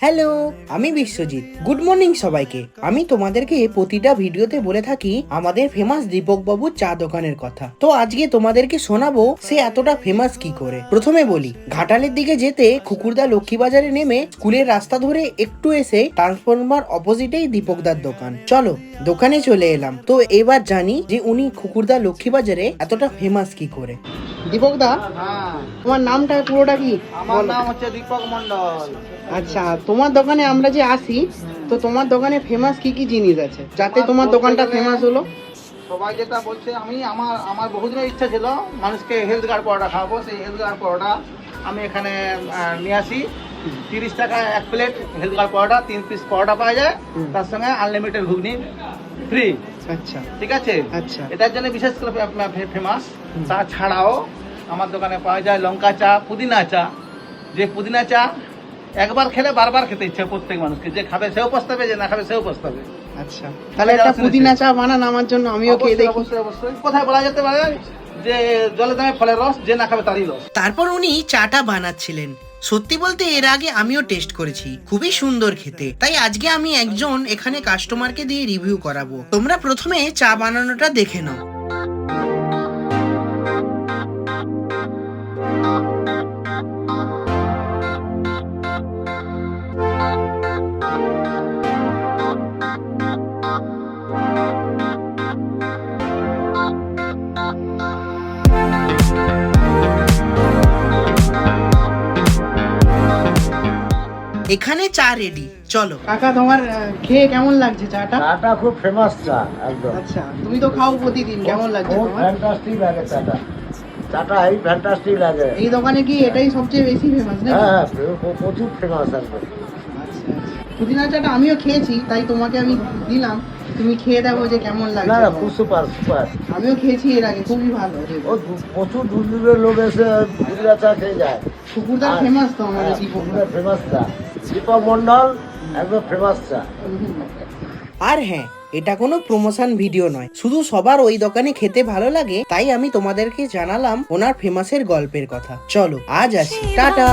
Hello, আমি Biswajit. Good morning সবাইকে। আমি তোমাদেরকে প্রতিটা ভিডিওতে বলে থাকি আমাদের ফেমাস দীপক বাবুর চা দোকানের কথা। তো আজকে তোমাদেরকে শোনাবো সে এতটা ফেমাস কি করে। প্রথমে বলি, ঘাটালের দিকে যেতে খুকুরদা লক্ষ্মীবাজারে নেমে স্কুলের রাস্তা ধরে একটু এসে ট্রান্সফরমার অপোজিটেই দীপকদার দোকান। চলো দোকানে চলে এলাম। তো এবার জানি যে উনি খুকুরদা লক্ষ্মীবাজারে এতটা ফেমাস কি করে। দীপকদা, হ্যাঁ, তোমার নামটা পুরোটা কি? আমার নাম হচ্ছে দীপক মন্ডল। আচ্ছা, তোমার দোকানে আমরা যে আসি, তো তোমার দোকানে ফেমাস কি কি জিনিস আছে যাতে তোমার দোকানটা ফেমাস হলো? সবাই যেটা বলছে, আমি আমার বহুদিনের ইচ্ছা ছিল মানুষকে হেলথ গার্ড পরোটা খাওয়াবো। সেই হেলথ গার্ড পরোটা আমি এখানে নিয়ে আসি। 30 টাকা এক প্লেট হেলথ গার্ড পরোটা, 3 পিস পরোটা পাওয়া যায়, তার সঙ্গে আনলিমিটেড ঘুগনি ফ্রি। আচ্ছা ঠিক আছে, আচ্ছা। এটার জন্য বিশেষ করে ফেমাস। তাছাড়াও আমার দোকানে পাওয়া যায় লঙ্কা চা, পুদিনা চা। যে পুদিনা চা একবার খেলে বারবার খেতে ইচ্ছে প্রত্যেক মানুষকে, যে খাবে সেও পস্তাবে, যে না খাবে সেও পস্তাবে। আচ্ছা, তাহলে একটা পুদিনা চা বানান আমার জন্য, আমিও খেয়ে দেখি। অবশ্যই অবশ্যই। কোথায় বলা যেতে পারে যে জলের দামে ফলের রস, যে না খাবে তারই রস। তারপর উনি চাটা বানাচ্ছিলেন। সত্যি বলতে এর আগে আমিও টেস্ট করেছি, খুবই সুন্দর খেতে। তাই আজকে আমি একজন এখানে কাস্টমারকে দিয়ে রিভিউ করাবো। তোমরা প্রথমে চা বানানোটা দেখে নাও। এখানে চা রেডি। চলো কাকা, তোমার খেয়ে কেমন লাগছে চাটা? চাটা খুব ফেমাস চা একদম। আচ্ছা, তুমি তো খাও প্রতিদিন, কেমন লাগছে খুব তোমার? ফ্যান্টাস্টিক লাগে চাটা। চাটা এই ফ্যান্টাস্টিক লাগে। এই দোকানে কি এটাই সবচেয়ে বেশি ফেমাস নাকি? হ্যাঁ, প্রচুর ফেমাস একদম। আচ্ছা, পুদিনা চাটা আমিও খেয়েছি, তাই তোমাকে আমি দিলাম, তুমি খেয়ে দেখো যে কেমন না লাগছে। না, খুব সুপার সুপার। আমিও খেয়েছি এর আগে, খুবই ভালো। ও প্রচুর দূর দূরের লোক এসে পুদিনা চা খেয়ে যায়। কুকুরদার ফেমাস তো আমাদের দীপক। ফেমাস চা, দীপক মন্ডল একদম ফেমাস চা। আর হ্যাঁ, এটা কোনো প্রমোশন ভিডিও নয়, শুধু সবার ওই দোকানে খেতে ভালো লাগে তাই আমি তোমাদেরকে জানালাম ওনার ফেমাসের গল্পের কথা। চলো আজ আসি, টাটা।